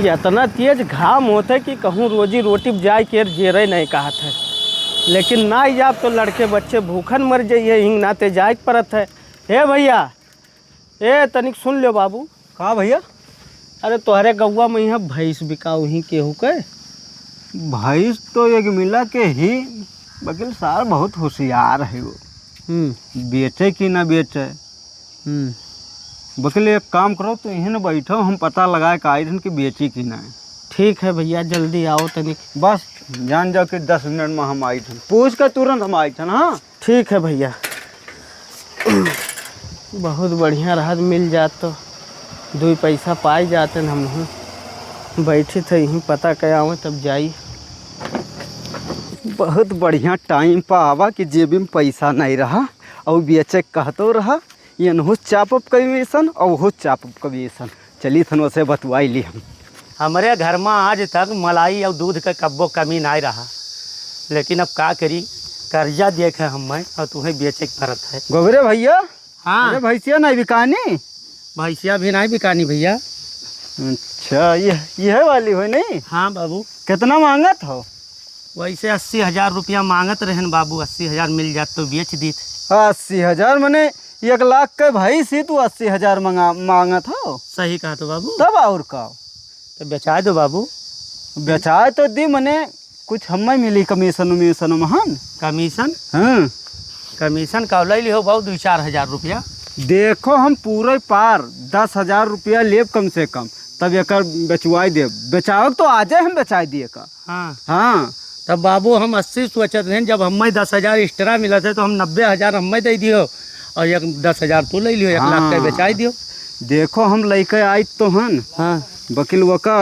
इतना तेज घाम होता है कि कहूँ रोजी रोटी जाए के जेरे नहीं कहत है, लेकिन ना जाब तो लड़के बच्चे भूखन मर जाइए, हिंग नाते जाए पड़त है। हे भैया, ए तनिक सुन लो बाबू। कहाँ भैया? अरे तोहरे गौवा में यहाँ भैंस बिकाऊ ही केहू के? भैंस तो एक मिला के ही, वकील साहब बहुत होशियार है वो। बेचे कि ना बेचे। वकील एक काम करो तो यहीं ना बैठो, हम पता लगाए का आई कि बेची कि ना। ठीक है भैया, जल्दी आओ तनिक। बस जान जाओ कि 10 मिनट में हम आई थे, पूछ कर तुरंत हम आई थे। हाँ ठीक है भैया। बहुत बढ़िया राहत मिल जात तो 2 पैसा पाई जाते न। हम बैठे थे यहीं पता क्या आवे तब जाई। बहुत बढ़िया टाइम पर आवा कि जेब में पैसा नहीं रहा और बेचे कहतो रहा, ये नहो चापप कमीशन और वो चापप कमीशन। चली थन वैसे बतवाई ली हम। हमारे घर में आज तक मलाई और दूध का कब्बो कमी नहीं रहा, लेकिन अब का करी, कर्जा देखे हमें और तुम्हें बेचे के पड़त है। गोबरे भैया, हाँ अरे भैंसिया नहीं बिकानी? भैंसिया भी नहीं बिकानी भैया। अच्छा, ये वाली हो नहीं? हाँ बाबू। कितना मांगत हो? वैसे 80,000 रुपया मांगत रहन बाबू, 80,000 मिल जात तो बेच दी। 80,000 मने 1 लाख के भैंस ही तू 80,000 मांगत हो? सही कहा तो बाबू। तब और का तो बेचा दो बाबू। बेचाए तो दी, मने कुछ हमें मिली कमीशन उमीशन महान। कमीशन? हाँ कमीशन का ले लियो बाबू 2-4 हज़ार रुपया। देखो हम पूरे पार 10,000 रुपया लेब कम से कम, तब एक बेचवाई देव। बेचाओ तो आज हम बेचा दिए का। हाँ हाँ तब बाबू हम 80 सोचत रहे, जब हमें 10,000 एक्स्ट्रा मिला थे तो हम 90,000 हमें दे दियो और 10,000 तू ले लियो, 1 लाख का बेचा दियो। देखो हम लेके आई तो हन। हाँ वकील वका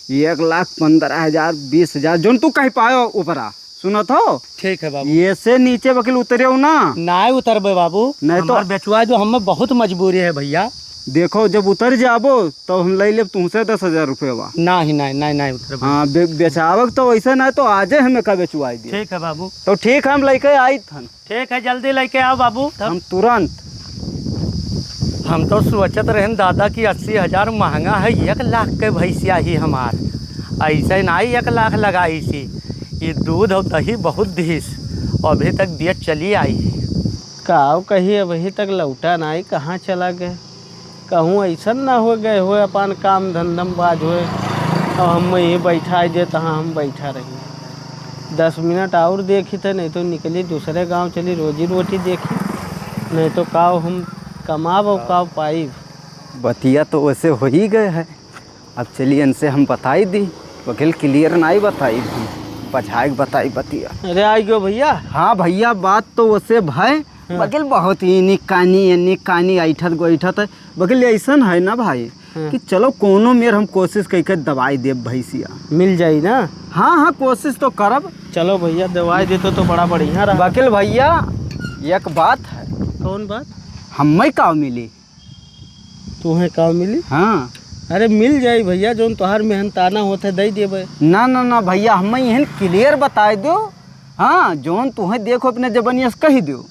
1,15,000 20,000 जोन तू कह पायो ऊपरा सुनत हो। ठीक है बाबू। ये से नीचे वकील उतरे हो ना? नहीं उतरबे बाबू, नहीं तो बेचवा जो हमें बहुत मजबूरी है भैया। देखो जब उतर जाबो तो हम ले लेब तुमसे 10,000 रुपये। नहीं उतरबे। हाँ बेचावक तो वैसे नहीं तो आजे हमें का बेचवाई दिए। ठीक है बाबू। तो ठीक हम लेके आई थन। ठीक है, जल्दी लेके आओ बाबू। हम तुरंत। हम तो सोचत रहे दादा की 80,000 महंगा है, 1 लाख के भैंसिया ही हमार ऐसे नहीं 1 लाख लगाई सी। ये दूध और दही बहुत दीस, अभी तक दिए चली आई। काव कही अभी तक लौटा नहीं, कहाँ चला गए? कहूँ ऐसा ना हो गए हो अपन काम धंधम बाज हुए और हम यहीं बैठा दे तहाँ हम बैठा रही। 10 मिनट और देखी थे, नहीं तो निकली दूसरे गांव चली रोजी रोटी देखी, नहीं तो काव हम कमाब और काव पाइब। बतिया तो वैसे हो ही गए है। अब चलिए इनसे हम बताई दी, वकील क्लियर नहीं बताई, हम बझाए बताई बतिया। अरे आई गयो भैया। हाँ भैया, बात तो वैसे भाई वकील बहुत ही निक कानी ऐठत गोइठत है। वकील ऐसा है ना भाई कि चलो कोनो मेर हम कोशिश करके दवाई देव भैंसिया मिल जाई ना? हाँ कोशिश तो करब। चलो भैया, दवाई देते तो बड़ा बढ़िया रहा। वकील भैया एक बात है। कौन बात? हमें का मिली? तुम्हें का मिली? हाँ अरे मिल जाई भैया, जो तोहार मेहनताना होते दे देवे। ना भैया, हमें यहन क्लियर बताए दो। हाँ जोन तुम्हें देखो अपने जबनिया से कही दो।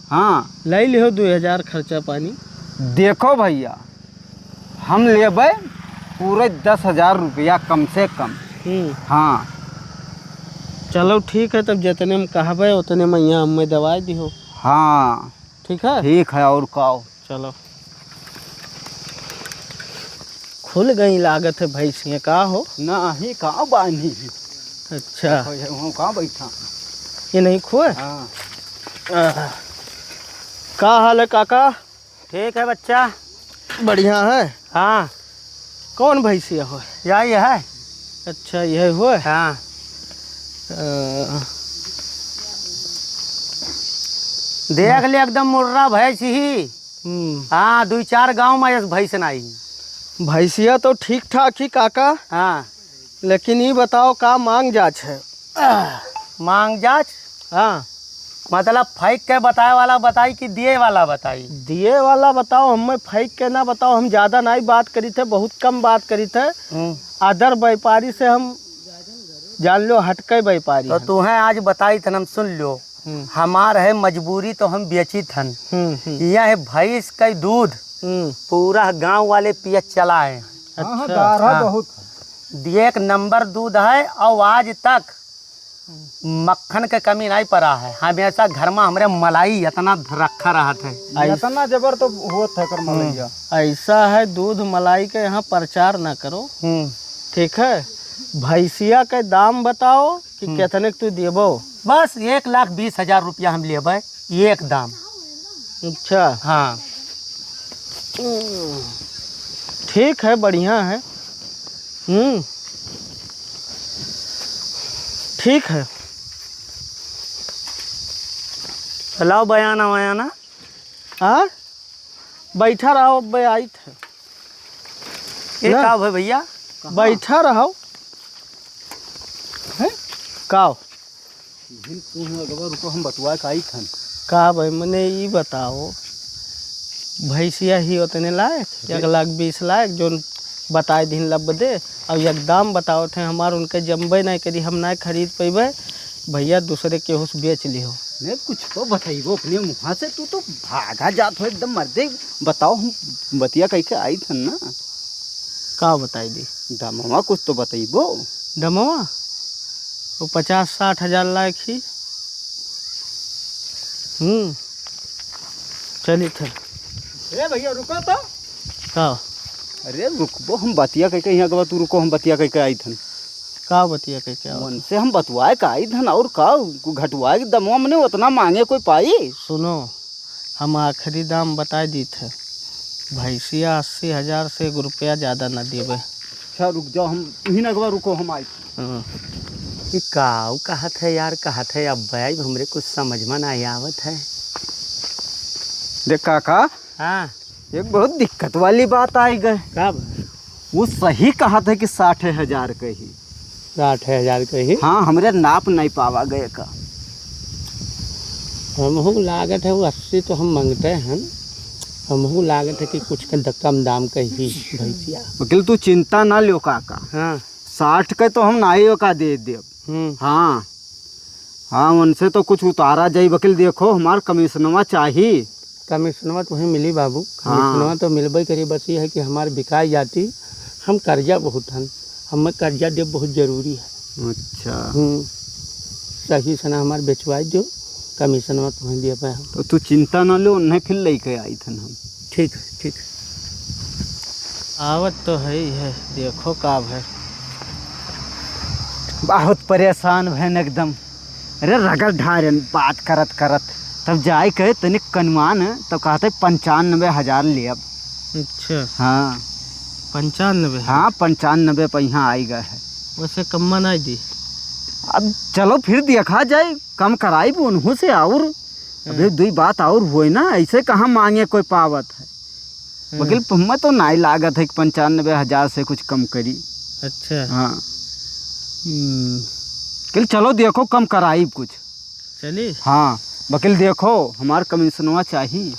हाँ ले लिहो 2,000 खर्चा पानी। देखो भैया, हम लेबै पूरे 10,000 रुपया कम से कम। हाँ चलो ठीक है, तब जितने में कहबे उतने में यहाँ हमें दवाई दिहो। हाँ ठीक है। ठीक है, और काओ चलो। खुल गई लागत है भैंसिया का हो? नहीं कहाँ बानी। अच्छा कहाँ बैठा ये नहीं खुए? हाँ। का हाल है काका? ठीक है बच्चा। बढ़िया है। हाँ कौन भैंसिया हो? यही है। अच्छा यही हो। हाँ देख ले एकदम मुर्रा भैंस ही। हाँ 2-4 गाँव में भैंस नहीं। भैंसिया तो ठीक ठाक ही काका। हाँ लेकिन ये बताओ का मांग जाच है? मांग जाच? हाँ मतलब फेंक के बताए वाला बताई कि दिए वाला बताई? दिए वाला बताओ, हमें फेंक के ना बताओ। हम ज़्यादा नहीं बात करी थे, बहुत कम बात करी थे। अदर व्यापारी से हम जान लो हटके व्यापारी। तो तुम्हें आज बताई थन, हम सुन लो। हमार है मजबूरी तो हम बेची थन। यह है भैंस का दूध पूरा गांव वाले पिया चला है। हाँ, अच्छा गाढ़ा हाँ। बहुत। एक नंबर दूध है और आज तक मक्खन के कमी नहीं पड़ा है। हमेशा घर में हमारे मलाई इतना रखा रहा था। इतना जबर तो होत है कर मलैया। ऐसा है, दूध मलाई के यहाँ प्रचार ना करो, ठीक है। भैंसिया के दाम बताओ कि कितने के तू देबो। बस 1,20,000 रुपया हम लेबै एक दाम। अच्छा हाँ ठीक है, बढ़िया है। ठीक है, लाओ बयाना वयाना। हाँ बैठा रहो, अब आई थे ये ना? का भाई भैया बैठा रहो हैं? का रुको हम बतुआ का आई थन। का भाई मने ये बताओ, भैंसिया ही उतने लायक 1,20,000 लायक जो बताए दिन लब दे, और एक दाम बताओ थे हमार उनके जमबे नहीं करी, हम नहीं खरीद पेबे, भैया दूसरे के हुस बेच लिहो। नहीं कुछ तो बताइबो अपने मुँह से, तू तो भागा जात हो एकदम मर्दे। बताओ हम बतिया कह के आई थन ना। का बताई दी दामवा कुछ तो बताइबो। डमवा वो 50-60 हज़ार लायक ही। चली थे ए भैया रुको तो। का अरे रुकबो, हम बतिया कह के यहाँ के बाद तू रुको, हम बतिया कह के आई थन। का बतिया के क्या मन से हम बतवाए का आई थन, और का घटवाए के दमवा मने उतना मांगे कोई पाई। सुनो, हम आखिरी दाम बताए दी थे, भैंसिया 80,000 से 1 रुपया ज़्यादा न देवे। अच्छा रुक जाओ, हम यहीं ना के रुको, हम आई। ये काऊ कहत है यार, कहत है अब भाई हमरे कुछ समझ में नहीं आवत है। देख काका, हाँ एक बहुत दिक्कत वाली बात आई गए। कब? वो सही कहा था कि 60,000 का ही। 60,000 का ही। हाँ हमरे नाप नहीं पावा गए का। हमहू लागत है वो 80 तो हम मांगते हैं, हमहू लागत है कि कुछ का कम दाम का ही भैंसिया। वकील तू चिंता ना लो काका, हाँ 60 का तो हम नाइयो का दे देव। हाँ हाँ उनसे तो कुछ उतारा जाई। वकील देखो हमार कमीशनवा चाहिए। कमीशनवा तो वहीं मिली बाबू, हाँ। कमीशनवा तो मिलबे करी। बस ये है कि हमार बिकाई जाती, हम कर्जा बहुत हन, हमें कर्जा दे बहुत जरूरी है। अच्छा सही सना हमार बेचवाई दो, कमीशनवा तो वहीं दे पाए हम। तो तू चिंता ना लो, उन्हें फिर लेके आई थन हम। ठीक है ठीक है। आवत तो है ही है, देखो का है। बहुत परेशान भैन एकदम। अरे रगड़ ढारन बात करत करत, तब जाए कहे तनिक कनवान, तब कहते 95,000 ले अब। अच्छा हाँ 95? हाँ 95 पे यहाँ आई गए है। वैसे कम्मा नहीं दी। अब चलो फिर देखा जाए, कम कराई उन्हों से। और अभी दुई बात और हुई ना, ऐसे कहाँ मांगे कोई पावत है। वकील हमें तो नहीं लागत है कि 95,000 से कुछ कम करी। अच्छा हाँ वकील चलो देखो कम कराई कुछ। चली हाँ वकील देखो हमार कमीशनवा चाहिए।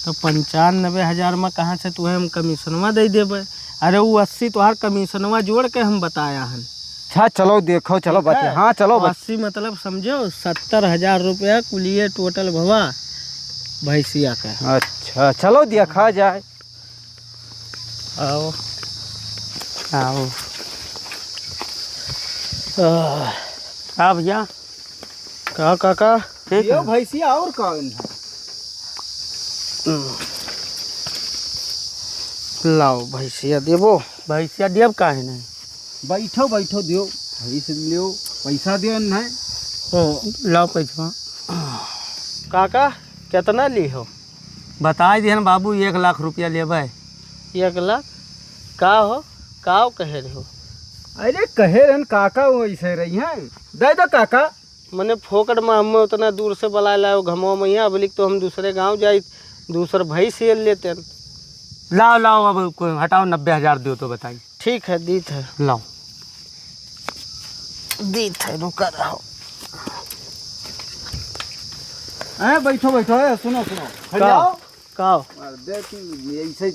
तो 95,000 में कहाँ से तुम्हें हम कमीशनवा दे देवे? अरे वो 80 तुहार कमीशनवा जोड़ के हम बताया हन। अच्छा चलो देखो, चलो बच्चे। हाँ चलो 80 मतलब समझो 70,000 रुपया कुलिए टोटल भवा भैंसिया का। अच्छा चलो देखा जाए। आओ आओ हाँ भैया। का काका ठीक है। भैंसिया और कौन है? लाओ भैंसिया देबो। भैंसिया देव काहे नहीं? बैठो बैठो दियो, भैंस लियो, पैसा दियो नहीं। लाओ पैसा। काका कितना ली हो? बताए दिहन बाबू 1,00,000 रुपया लेबै। 1,00,000 का हो? काव कहे रहे हो? अरे कहे रहन काका वैसे रही हैं, दे दो काका। मने फोकट में हमें उतना दूर से बुला लाओ घमो मैया, अब तो हम दूसरे गांव जाए दूसर भैंस ये लेते हैं। लाओ लाओ अब कोई हटाओ, 90,000 दो तो बताइए। ठीक है दीत है, लाओ दीत है, रुका रहो। अरे बैठो बैठो, सुनो सुनो काव देख ऐसे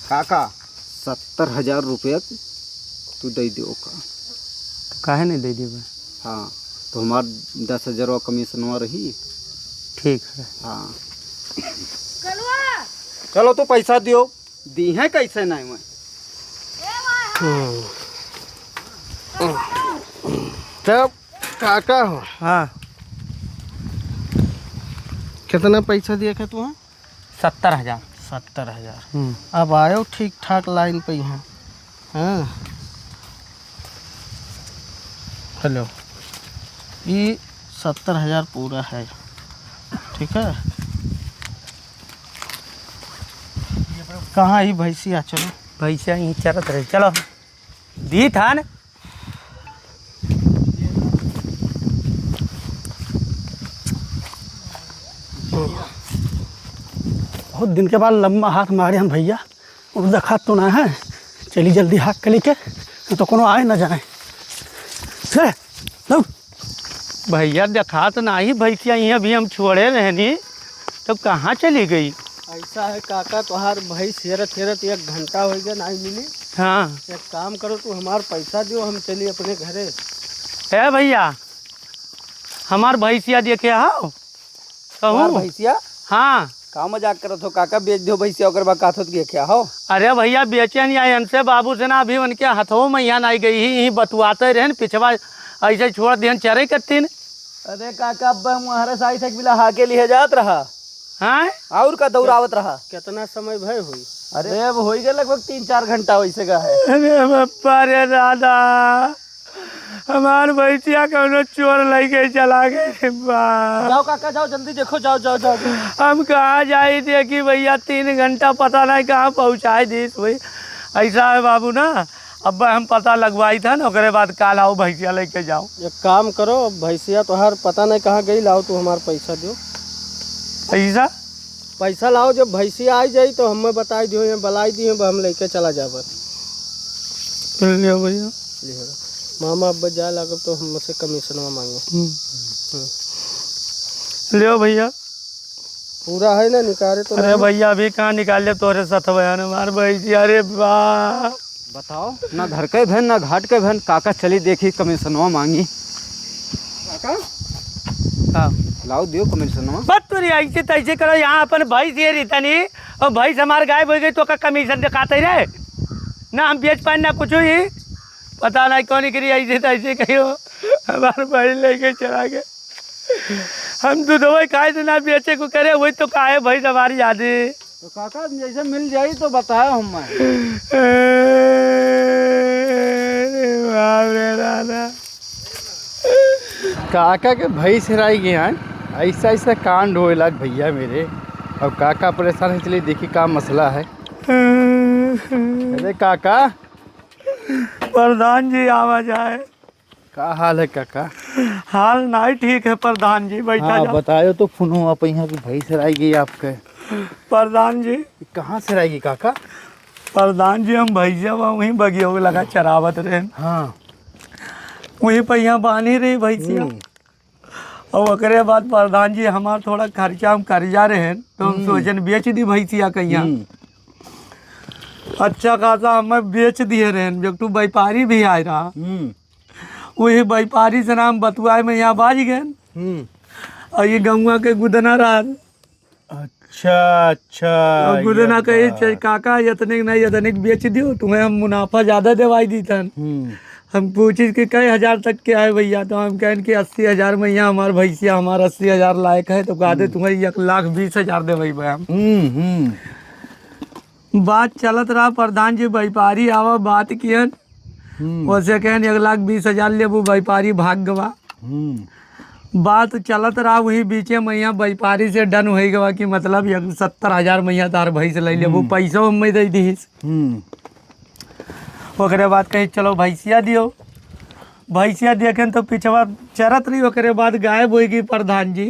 काका 70,000 रुपया तू दे दो का। काहे नहीं दे देबै? हाँ तो हमार 10,000 कमीशनवा रही। ठीक है। हाँ चलो तो पैसा दियो। दी है कैसे नहीं मैं। तब काका हो हाँ कितना पैसा दिया था तू? 70,000। 70,000। अब आयो ठीक ठाक लाइन पे यहाँ। हाँ हेलो, ये 70,000 पूरा है, ठीक है। कहाँ ही भैंसिया? चलो भैंसिया यहीं चरत रहे, चलो दी था न। बहुत दिन के बाद लम्बा हाथ मारे हम भैया, और देखा तो ना है। चली जल्दी हाथ कली के, तो कोनो आए ना जाए। लो भैया देखा तो ना ही भैंसिया यहीं अभी हम छोड़े रहनी, तो कहाँ चली गई? ऐसा है काका, तुहार भैंस हेरत हेरत 1 घंटा हो गया नहीं मिली। हाँ एक काम करो, तू हमार पैसा दियो, हम चलिए अपने घरे। है भैया, हमार भैंसिया देखे आओ कहूँ। भैंसिया हाँ का मजाक करत हो काका, बेच दो भैंसिया ओकर बाद काथत के क्या हो। अरे भैया बेचे नहीं आए इनसे बाबू से ना, अभी उनके हाथों में यहाँ नहीं गई ही बतुआते रहे न, पिछवा ऐसे छोड़ दिहन चरे करतीन। अरे काका अब मुहरे साई तक बिला हाके लिए जात रहा। हाँ और का दौड़ावत रहा। कितना समय भय हुई? अरे अब हो गया लगभग 3-4 घंटा वैसे का है। अरे बप्पा रे दादा, हमार भैंसिया कौनो चोर लेके चला गए बा। जाओ काका जाओ, जल्दी देखो, जाओ जाओ जाओ। हम कहाँ जाई थे कि भैया 3 घंटा पता नहीं कहाँ पहुँचाए दीस भाई। ऐसा है बाबू ना, अब हम पता लगवाई था ना, ओकरे बाद काल आओ भैंसिया लेके जाओ। एक काम करो, भैंसिया तुहार पता नहीं कहाँ गई, लाओ तू हमार पैसा दियो। ऐसा पैसा लाओ, जब भैंसिया आई जाई तो हमें बताई दियो, ये बलाई दियो, हम लेके चला जाब। लियो भैया। मामा अब जाए लगे तो हमसे कमीशन मांगे। लियो भैया। पूरा है ना, निकाले तो अरे भैया अभी कहाँ निकाले तोरे साथ बयान मार भैंसिया। अरे वाह, बताओ ना, घर के बहन ना घाट के बहन। काका चली देखी कमीशनवा मांगी। काका हाँ लाओ दियो कमीशनवा। बस तो ऐसे तैसे करो, यहाँ अपन भैंस ये रहता नहीं, और भैंस हमारे गायब हो गई तो का कमीशन दिखाते रहे ना, हम बेच पाए ना कुछ ही। पता नहीं कौन करी ऐसे तैसे कहो, हमारे भैंस लेके चला गए। हम दूधवा खाए तो ना बेचे को करे, वही तो काहे भैंस हमारी याद है। तो काका जैसे मिल जाई तो बताया हम। काका के भैंस हेराई गए हैं, ऐसा ऐसा कांड होए लग भैया मेरे। अब काका परेशान है, चलिए देखिए का मसला है। अरे काका, प्रधान जी आवाज आए। का हाल है काका? हाल नहीं ठीक है प्रधान जी, बैठा हाँ जाओ। बतायो तो फोन आप यहाँ की भैंस हेराई गई आपके। प्रधान जी, कहाँ से हेराई गई काका? प्रधान जी हम भैया वहीं बगियो लगा चरावत रहे, हाँ वहीं पर यहाँ बांधी रही भैंसिया। और ओकरे बाद प्रधान जी हमार थोड़ा खर्चा हम कर्जा रहे, तो हम सोचन बेच दी भैंसिया कहिया। अच्छा खासा हमें बेच दिए रहे, जब तू व्यापारी भी आए रहा, वही व्यापारी से नाम बतुआए में यहाँ बाज गए। और ये गौवा के गुदना रहा। अच्छा अच्छा। और गुदना कहे काका इतने नहीं इतने बेच दियो, तुम्हें हम मुनाफा ज़्यादा दिवाई दी था। हम पूछी कि कई हज़ार तक के आए भैया, तो हम कहें कि 80,000 में यहाँ हमारे भैंसिया हमारा 80,000 लायक है, तो कहते तुम्हें 1,20,000 दे भाई हम। बात चलत रहा, प्रधान जी व्यापारी आवा बात कियन, वैसे कहन 1,20,000 ले, वो व्यापारी भाग गवा। बात चलत रहा, वही बीचे मैया व्यापारी से डन हो गवा कि मतलब 70,000 मैया तार भैंस ले ले, वो पैसा हमें दे दी। ओकरे बाद कहीं चलो भैंसिया दियो, भैंसिया देखें तो पिछवा चरत रही, ओकरे बाद गायब होगी प्रधान जी।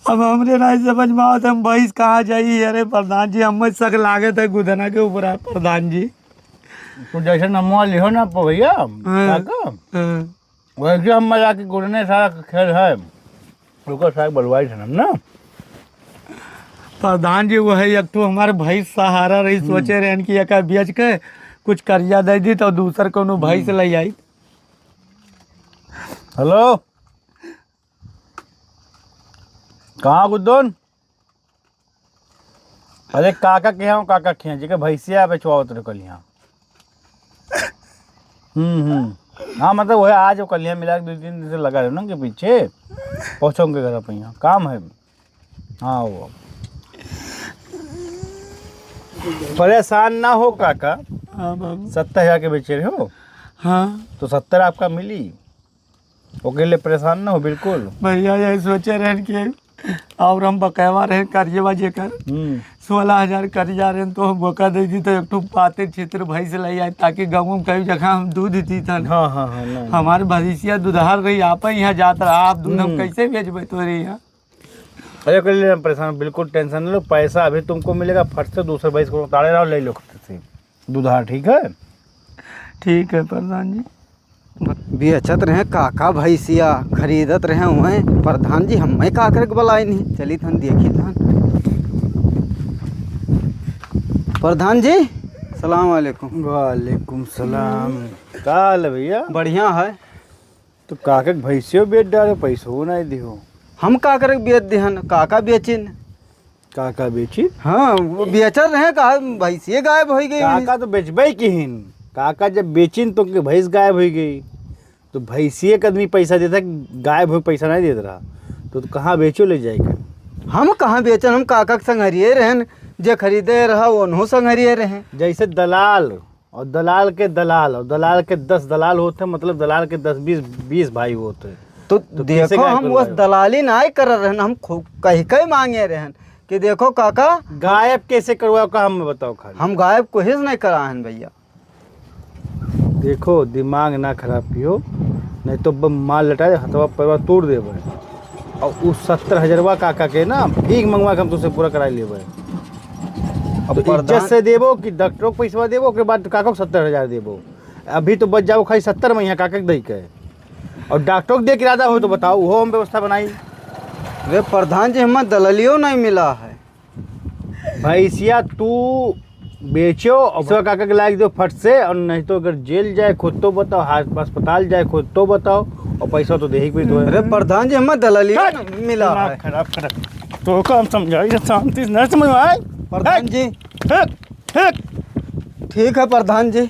अब हमरे नहीं समझ में आवत हम भैंस कहाँ जाई। अरे प्रधान जी हमें शक लागत है गुदना के ऊपर है प्रधान जी। तो जैसे नमवा लिहो ना भैया काका, वैसे हम मजा के गुड़ने सारा खेल है, रुको सारा बलवाई थे ना। प्रधान जी वह एक तो हमारे भैंस सहारा रही, सोचे रहे कि एक बेच के कुछ कर्जा दे दी तो दूसर कोनो भैंस ले आई। हेलो कहाँ गुद्दन? अरे काका के यहाँ काका के यहाँ जी भैंसिया बेचवा उतर कल यहाँ। हाँ मतलब वह आज वो कल यहाँ मिला के 2-3 दिन से लगा रहे ना के पीछे पहुँचो उनके घर पे यहाँ काम है। हाँ वो परेशान ना हो काका। हाँ बाबू। 70,000 के बेचे रहे हो हाँ तो 70 आपका मिली। ओके लिए परेशान ना हो बिल्कुल। भैया यही सोचे रहे कि और हम बकायवा रहे कर्जेवा जेकर 16,000 कर्जा रहे तो हम बोका दे दी तो एक ठो पाते क्षेत्र भैंस ले आए ताकि गाँव में कई जगह हम दूध दी था। हाँ हाँ हाँ नहीं। हमारे भैंसिया दुधार रही आप यहाँ जाता रहा आप दूध हम कैसे बेचबे तोरे यहाँ। अरे कर लिए परेशान बिल्कुल टेंशन नहीं लो। पैसा अभी तुमको मिलेगा फट से दूसरे भैंस को उतारे रहो ले लो से दुधार। ठीक है ठीक है प्रधान जी। बेचत रहे काका भैंसिया खरीदत रहे हुए प्रधान जी हमें का करके बुलाए नहीं। चली थन देखी थन। प्रधान जी सलाम वालेकुम। वालेकुम सलाम। का हाल है भैया? बढ़िया है। तो काका के भैंसियो बेच डालो पैसो नहीं दिहो। हम का करके बेच दिहन काका बेचिन। काका बेची? हाँ वो बेचत रहे कहा भैंसिए गायब हो गई। काका तो बेचबे किहिन। काका जब बेचिन तो उनके भैंस गायब हो गई तो भैंसिए का आदमी पैसा देता गायब हो पैसा नहीं देता रहा तो कहाँ बेचो ले जाएगा। हम कहाँ बेचन हम काका के संगरिए रहन जे खरीदे रहा उन्हों संगरिए रहे। जैसे दलाल और दलाल के दलाल और दलाल के 10 दलाल होते मतलब दलाल के 10-20 भाई होते। तो कैसे देखो गायब हम करवाए? उस दलाली नहीं कर रहन हम कहीं मांगे रहन कि देखो काका गायब कैसे करवाओ का हमें बताओ खाली। हम गायब कोशिश नहीं कराहन भैया। देखो दिमाग ना खराब पियो नहीं तो माल लटाए हथवा पैवा तोड़ देवे और उस 70,000 काका के ना भीख मंगवा के हम तुझसे पूरा करा लेवे। अब प्रधान- इज्जत से देबो कि डॉक्टरों को पैसा देबो के बाद काका को 70,000 देबो। अभी तो बच जाओ खाली 70 में यहाँ काका के दे के और डॉक्टरों को दे के इरादा हो तो बताओ वो हम व्यवस्था बनाई। वे प्रधान जी हमें दलालियों नहीं मिला है। भैंसिया तू बेचो और काका के लायक दो फट से और नहीं तो अगर जेल जाए खुद तो बताओ अस्पताल जाए खुद तो बताओ और पैसा तो दे भी दो। अरे प्रधान जी हमें दलालियों नहीं मिला है। खराब तो काम समझाई शांति न समझ में आए। प्रधान जी ठीक ठीक है प्रधान जी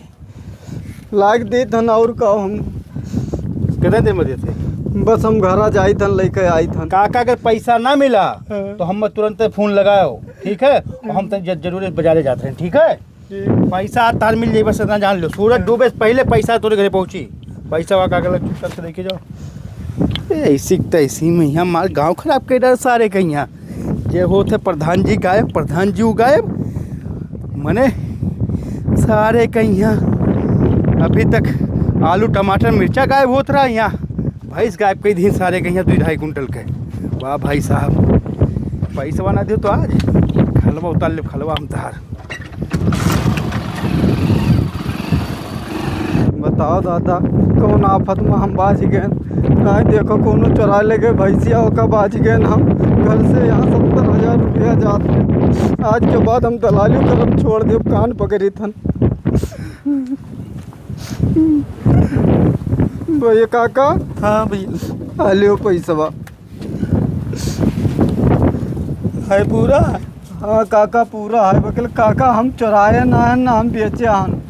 लाग दे धन और कहो हम कितने देर में देते बस हम घर आ जाई थन लेके आई थन। काका के पैसा ना मिला तो हम तुरंत फोन लगाओ। ठीक है और हम तो जरूर बाजारे जाते हैं। ठीक है पैसा तार मिल जाए बस इतना जान लो। सूरज डूबे से पहले पैसा तोरे घरे पहुंची। पैसा वहाँ काका लग चुप करके लेके जाओ। ऐसी तैसी में यहाँ माल गाँव खराब कर डर सारे कहीं यहाँ जे होते प्रधान जी गायब प्रधान जी गायब मने सारे कहीं यहाँ अभी तक आलू टमाटर मिर्चा गायब होत रहा। यहाँ भैंस गायब कई दिन सारे कहीं 2-2.5 कुंटल के। वाह भाई साहब पैसा बना दो तो आज खलवा उतार ले खलवा हम तार। बताओ दादा कौन आफत में हम बाज गए नहीं देखो कोनो चुरा ले गए भैंसिया होकर बाज गए हम घर से यहाँ 70,000 रुपया जाते। आज के बाद हम दलाली तरफ छोड़ दे कान पकड़ी थन। भैया काका हाँ भैया लियो पैसा है पूरा। हाँ काका पूरा है वकील काका हम चुराए ना है ना हम बेचे हन।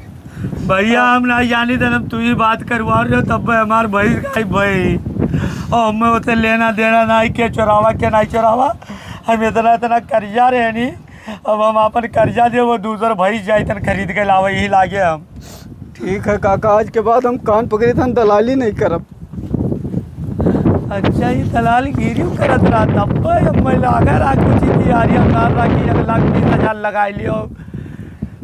भैया हम ना जानी थे तू ही बात करवा रहे हो तब हमारे भैंस गायब भाई और हमें उसे लेना देना नहीं के चुरावा के नहीं चुरावा। हम इतना कर्जा रहे नहीं अब हम अपन कर्जा दे वो दूसरा भैंस जाए तन खरीद के लावा यही लागे हम। ठीक है काका आज के बाद हम कान पकड़े थन दलाली नहीं करब। अच्छा ये दलाल गिरी करत रहा तब मैं लागा रहा कुछ तैयारी कर रहा कि 1,20,000 लगा लियो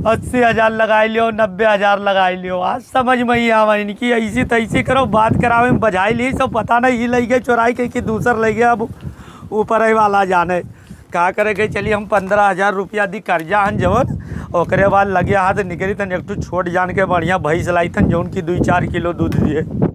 80,000 लगा लियो 90,000 लगा लियो। आज समझ में ही आवा इनकी ऐसी तैसी करो बात करावे में बजाई ली सब पता नहीं ही लग गए चुराई के कि दूसर लग गया। अब ऊपर ही वाला जाने का करे गए। चलिए हम 15,000 रुपया दी कर्जा हन जवन ओकरे बाद लगे हाथ निकली तन एक छोट जान के बढ़िया भैंस लाई थन जौन की 2-4 किलो दूध दिए।